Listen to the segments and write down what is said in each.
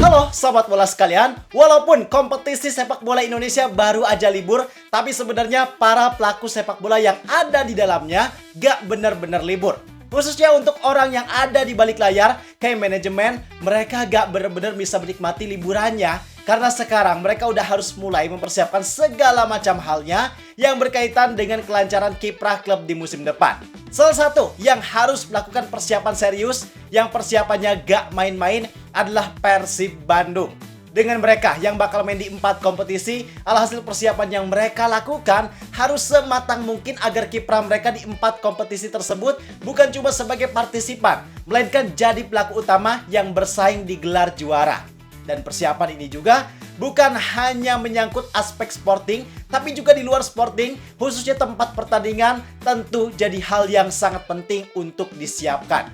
Halo sobat bola sekalian, walaupun kompetisi sepak bola Indonesia baru aja libur, tapi sebenarnya para pelaku sepak bola yang ada di dalamnya gak bener-bener libur. Khususnya untuk orang yang ada di balik layar, kayak manajemen, mereka gak bener-bener bisa menikmati liburannya. Karena sekarang mereka udah harus mulai mempersiapkan segala macam halnya yang berkaitan dengan kelancaran kiprah klub di musim depan. Salah satu yang harus melakukan persiapan serius, yang persiapannya gak main-main, adalah Persib Bandung. Dengan mereka yang bakal main di 4 kompetisi, alhasil persiapan yang mereka lakukan harus sematang mungkin agar kiprah mereka di 4 kompetisi tersebut bukan cuma sebagai partisipan, melainkan jadi pelaku utama yang bersaing di gelar juara. Dan persiapan ini juga bukan hanya menyangkut aspek sporting, tapi juga di luar sporting, khususnya tempat pertandingan, tentu jadi hal yang sangat penting untuk disiapkan.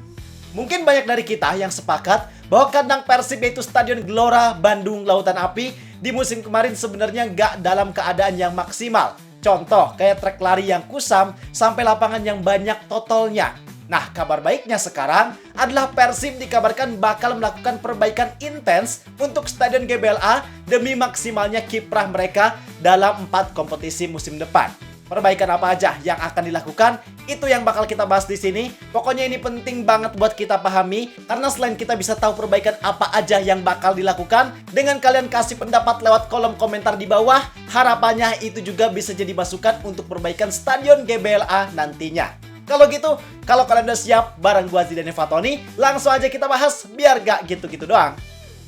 Mungkin banyak dari kita yang sepakat bahwa kandang Persib yaitu Stadion Gelora Bandung Lautan Api di musim kemarin sebenarnya nggak dalam keadaan yang maksimal. Contoh kayak trek lari yang kusam sampai lapangan yang banyak totolnya. Nah, kabar baiknya sekarang adalah Persib dikabarkan bakal melakukan perbaikan intens untuk Stadion GBLA demi maksimalnya kiprah mereka dalam 4 kompetisi musim depan. Perbaikan apa aja yang akan dilakukan, itu yang bakal kita bahas di sini. Pokoknya ini penting banget buat kita pahami, karena selain kita bisa tahu perbaikan apa aja yang bakal dilakukan, dengan kalian kasih pendapat lewat kolom komentar di bawah, harapannya itu juga bisa jadi masukan untuk perbaikan Stadion GBLA nantinya. Kalau gitu, kalau kalian udah siap bareng gua Zidane Fatoni, langsung aja kita bahas biar gak gitu-gitu doang.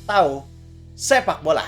Tahu sepak bola.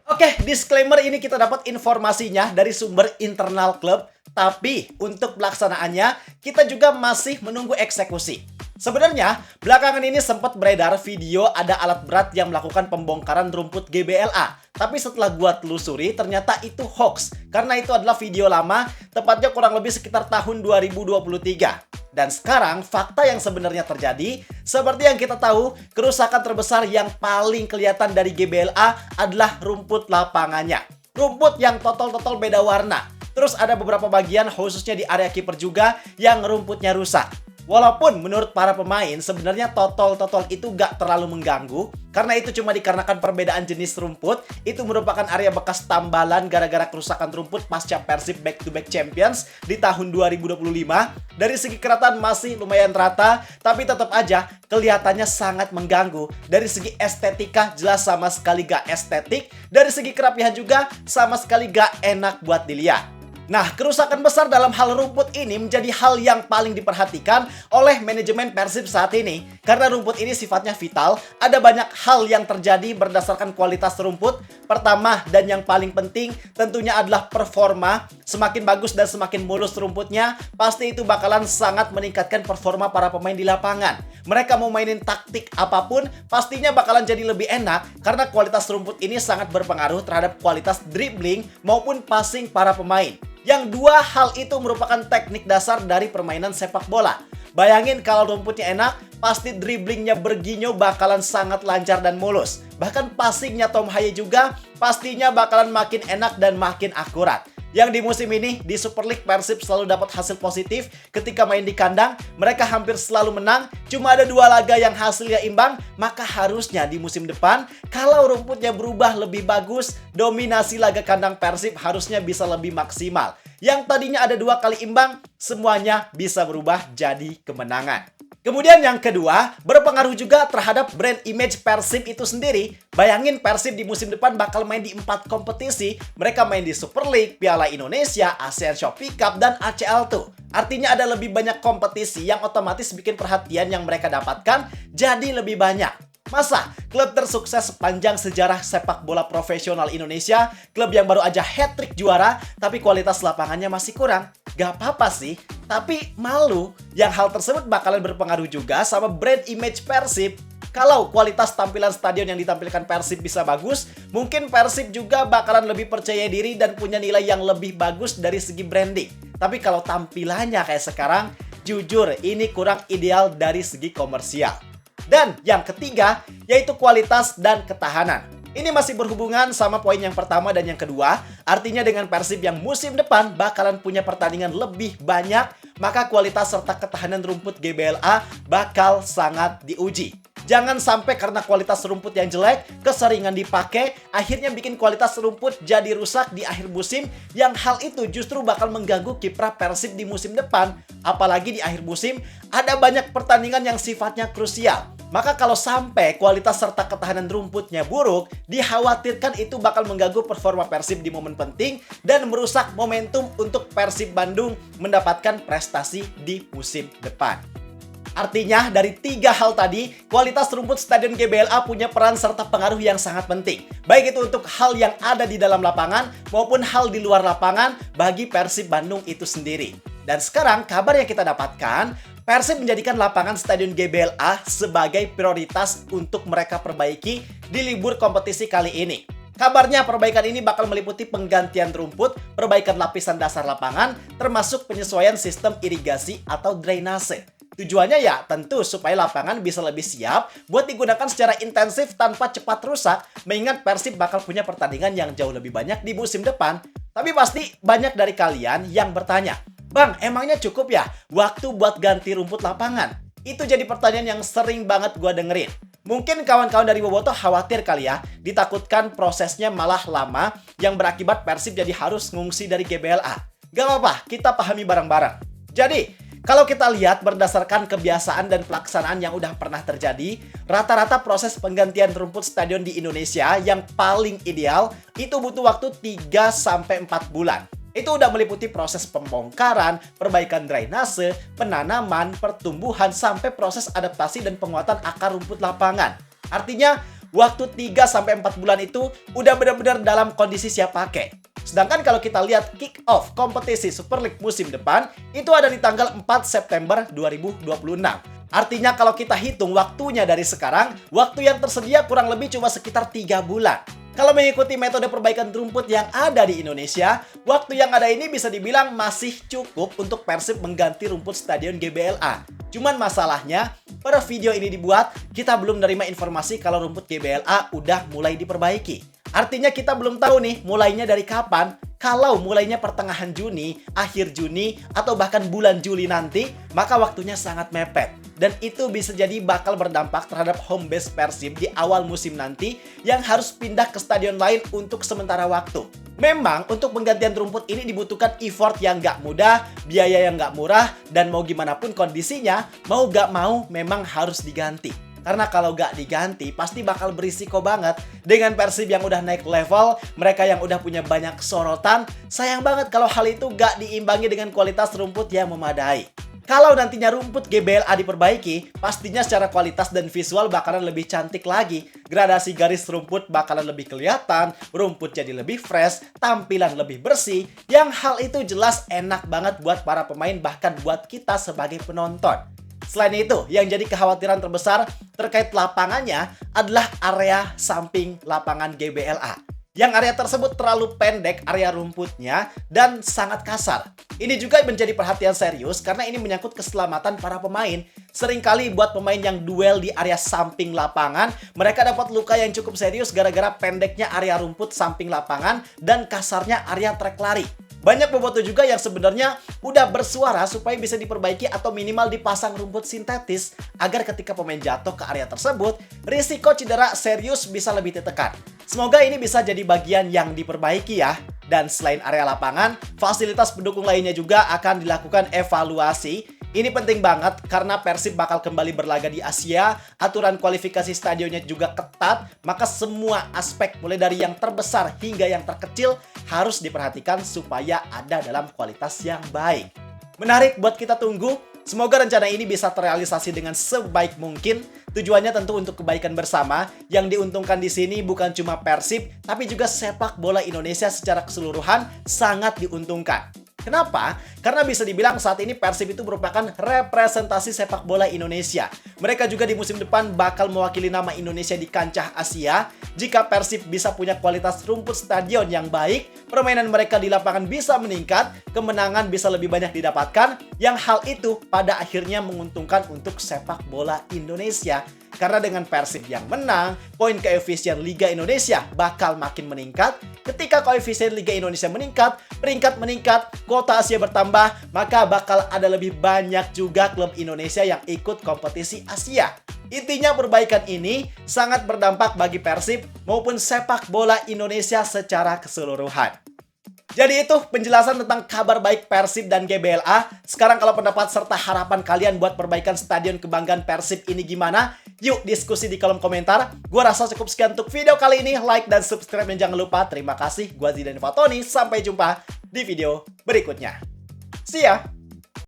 Oke, disclaimer ini kita dapat informasinya dari sumber internal klub, tapi untuk pelaksanaannya kita juga masih menunggu eksekusi. Sebenarnya, belakangan ini sempat beredar video ada alat berat yang melakukan pembongkaran rumput GBLA. Tapi setelah gua telusuri, ternyata itu hoax. Karena itu adalah video lama, tepatnya kurang lebih sekitar tahun 2023. Dan sekarang, fakta yang sebenarnya terjadi, seperti yang kita tahu, kerusakan terbesar yang paling kelihatan dari GBLA adalah rumput lapangannya. Rumput yang totol-totol beda warna. Terus ada beberapa bagian, khususnya di area kiper juga, yang rumputnya rusak. Walaupun menurut para pemain sebenarnya totol-totol itu gak terlalu mengganggu, karena itu cuma dikarenakan perbedaan jenis rumput. Itu merupakan area bekas tambalan gara-gara kerusakan rumput pasca Persib back-to-back champions di tahun 2025. Dari segi kerataan masih lumayan rata, tapi tetap aja kelihatannya sangat mengganggu. Dari segi estetika jelas sama sekali gak estetik, dari segi kerapihan juga sama sekali gak enak buat dilihat. Nah, kerusakan besar dalam hal rumput ini menjadi hal yang paling diperhatikan oleh manajemen Persib saat ini. Karena rumput ini sifatnya vital, ada banyak hal yang terjadi berdasarkan kualitas rumput. Pertama dan yang paling penting tentunya adalah performa. Semakin bagus dan semakin mulus rumputnya, pasti itu bakalan sangat meningkatkan performa para pemain di lapangan. Mereka mau mainin taktik apapun, pastinya bakalan jadi lebih enak karena kualitas rumput ini sangat berpengaruh terhadap kualitas dribbling maupun passing para pemain. Yang dua hal itu merupakan teknik dasar dari permainan sepak bola. Bayangin kalau rumputnya enak, pasti dribblingnya Berginyo bakalan sangat lancar dan mulus. Bahkan passingnya Tom Haye juga pastinya bakalan makin enak dan makin akurat. Yang di musim ini, di Super League Persib selalu dapat hasil positif ketika main di kandang. Mereka hampir selalu menang, cuma ada 2 laga yang hasilnya imbang. Maka harusnya di musim depan, kalau rumputnya berubah lebih bagus, dominasi laga kandang Persib harusnya bisa lebih maksimal. Yang tadinya ada 2 kali imbang, semuanya bisa berubah jadi kemenangan. Kemudian yang kedua, berpengaruh juga terhadap brand image Persib itu sendiri. Bayangin Persib di musim depan bakal main di 4 kompetisi. Mereka main di Super League, Piala Indonesia, ASEAN Shopee Cup, dan ACL tuh. Artinya ada lebih banyak kompetisi yang otomatis bikin perhatian yang mereka dapatkan jadi lebih banyak. Masa klub tersukses sepanjang sejarah sepak bola profesional Indonesia, klub yang baru aja hat-trick juara, tapi kualitas lapangannya masih kurang? Gak apa-apa sih, tapi malu. Yang hal tersebut bakalan berpengaruh juga sama brand image Persib. Kalau kualitas tampilan stadion yang ditampilkan Persib bisa bagus, mungkin Persib juga bakalan lebih percaya diri dan punya nilai yang lebih bagus dari segi branding. Tapi kalau tampilannya kayak sekarang, jujur ini kurang ideal dari segi komersial. Dan yang ketiga, yaitu kualitas dan ketahanan. Ini masih berhubungan sama poin yang pertama dan yang kedua, artinya dengan Persib yang musim depan bakalan punya pertandingan lebih banyak, maka kualitas serta ketahanan rumput GBLA bakal sangat diuji. Jangan sampai karena kualitas rumput yang jelek, keseringan dipakai, akhirnya bikin kualitas rumput jadi rusak di akhir musim, yang hal itu justru bakal mengganggu kiprah Persib di musim depan. Apalagi di akhir musim, ada banyak pertandingan yang sifatnya krusial. Maka kalau sampai kualitas serta ketahanan rumputnya buruk, dikhawatirkan itu bakal mengganggu performa Persib di momen penting dan merusak momentum untuk Persib Bandung mendapatkan prestasi di musim depan. Artinya, dari 3 hal tadi, kualitas rumput Stadion GBLA punya peran serta pengaruh yang sangat penting. Baik itu untuk hal yang ada di dalam lapangan maupun hal di luar lapangan bagi Persib Bandung itu sendiri. Dan sekarang, kabar yang kita dapatkan, Persib menjadikan lapangan Stadion GBLA sebagai prioritas untuk mereka perbaiki di libur kompetisi kali ini. Kabarnya perbaikan ini bakal meliputi penggantian rumput, perbaikan lapisan dasar lapangan, termasuk penyesuaian sistem irigasi atau drainase. Tujuannya ya tentu supaya lapangan bisa lebih siap buat digunakan secara intensif tanpa cepat rusak, mengingat Persib bakal punya pertandingan yang jauh lebih banyak di musim depan. Tapi pasti banyak dari kalian yang bertanya, "Bang, emangnya cukup ya waktu buat ganti rumput lapangan?" Itu jadi pertanyaan yang sering banget gue dengerin. Mungkin kawan-kawan dari Boboto khawatir kali ya, ditakutkan prosesnya malah lama yang berakibat Persib jadi harus ngungsi dari GBLA. Gak apa-apa, kita pahami bareng-bareng. Jadi, kalau kita lihat berdasarkan kebiasaan dan pelaksanaan yang udah pernah terjadi, rata-rata proses penggantian rumput stadion di Indonesia yang paling ideal itu butuh waktu 3-4 bulan. Itu udah meliputi proses pembongkaran, perbaikan drainase, penanaman, pertumbuhan, sampai proses adaptasi dan penguatan akar rumput lapangan. Artinya, waktu 3-4 bulan itu udah benar-benar dalam kondisi siap pakai. Sedangkan kalau kita lihat kick-off kompetisi Super League musim depan, itu ada di tanggal 4 September 2026. Artinya kalau kita hitung waktunya dari sekarang, waktu yang tersedia kurang lebih cuma sekitar 3 bulan. Kalau mengikuti metode perbaikan rumput yang ada di Indonesia, waktu yang ada ini bisa dibilang masih cukup untuk Persib mengganti rumput Stadion GBLA. Cuman masalahnya, pada video ini dibuat, kita belum menerima informasi kalau rumput GBLA udah mulai diperbaiki. Artinya kita belum tahu nih mulainya dari kapan. Kalau mulainya pertengahan Juni, akhir Juni, atau bahkan bulan Juli nanti, maka waktunya sangat mepet. Dan itu bisa jadi bakal berdampak terhadap home base Persib di awal musim nanti yang harus pindah ke stadion lain untuk sementara waktu. Memang untuk penggantian rumput ini dibutuhkan effort yang nggak mudah, biaya yang nggak murah, dan mau gimana pun kondisinya, mau nggak mau memang harus diganti. Karena kalau nggak diganti, pasti bakal berisiko banget. Dengan Persib yang udah naik level, mereka yang udah punya banyak sorotan, sayang banget kalau hal itu nggak diimbangi dengan kualitas rumput yang memadai. Kalau nantinya rumput GBLA diperbaiki, pastinya secara kualitas dan visual bakalan lebih cantik lagi. Gradasi garis rumput bakalan lebih kelihatan, rumput jadi lebih fresh, tampilan lebih bersih, yang hal itu jelas enak banget buat para pemain, bahkan buat kita sebagai penonton. Selain itu, yang jadi kekhawatiran terbesar terkait lapangannya adalah area samping lapangan GBLA. Yang area tersebut terlalu pendek area rumputnya dan sangat kasar. Ini juga menjadi perhatian serius karena ini menyangkut keselamatan para pemain. Seringkali buat pemain yang duel di area samping lapangan, mereka dapat luka yang cukup serius gara-gara pendeknya area rumput samping lapangan dan kasarnya area trek lari. Banyak bobotoh juga yang sebenarnya udah bersuara supaya bisa diperbaiki atau minimal dipasang rumput sintetis agar ketika pemain jatuh ke area tersebut, risiko cedera serius bisa lebih ditekan. Semoga ini bisa jadi bagian yang diperbaiki ya. Dan selain area lapangan, fasilitas pendukung lainnya juga akan dilakukan evaluasi. Ini penting banget karena Persib bakal kembali berlaga di Asia, aturan kualifikasi stadionnya juga ketat, maka semua aspek mulai dari yang terbesar hingga yang terkecil harus diperhatikan supaya ada dalam kualitas yang baik. Menarik buat kita tunggu. Semoga rencana ini bisa terrealisasi dengan sebaik mungkin. Tujuannya tentu untuk kebaikan bersama. Yang diuntungkan di sini bukan cuma Persib, tapi juga sepak bola Indonesia secara keseluruhan sangat diuntungkan. Kenapa? Karena bisa dibilang saat ini Persib itu merupakan representasi sepak bola Indonesia. Mereka juga di musim depan bakal mewakili nama Indonesia di kancah Asia. Jika Persib bisa punya kualitas rumput stadion yang baik, permainan mereka di lapangan bisa meningkat, kemenangan bisa lebih banyak didapatkan, yang hal itu pada akhirnya menguntungkan untuk sepak bola Indonesia. Karena dengan Persib yang menang, poin koefisien Liga Indonesia bakal makin meningkat. Ketika koefisien Liga Indonesia meningkat, peringkat meningkat, kuota Asia bertambah, maka bakal ada lebih banyak juga klub Indonesia yang ikut kompetisi Asia. Intinya perbaikan ini sangat berdampak bagi Persib maupun sepak bola Indonesia secara keseluruhan. Jadi itu penjelasan tentang kabar baik Persib dan GBLA. Sekarang kalau pendapat serta harapan kalian buat perbaikan Stadion Kebanggaan Persib ini gimana? Yuk diskusi di kolom komentar. Gua rasa cukup sekian untuk video kali ini. Like dan subscribe dan jangan lupa. Terima kasih. Gua Zidan Fatoni. Sampai jumpa di video berikutnya. See ya!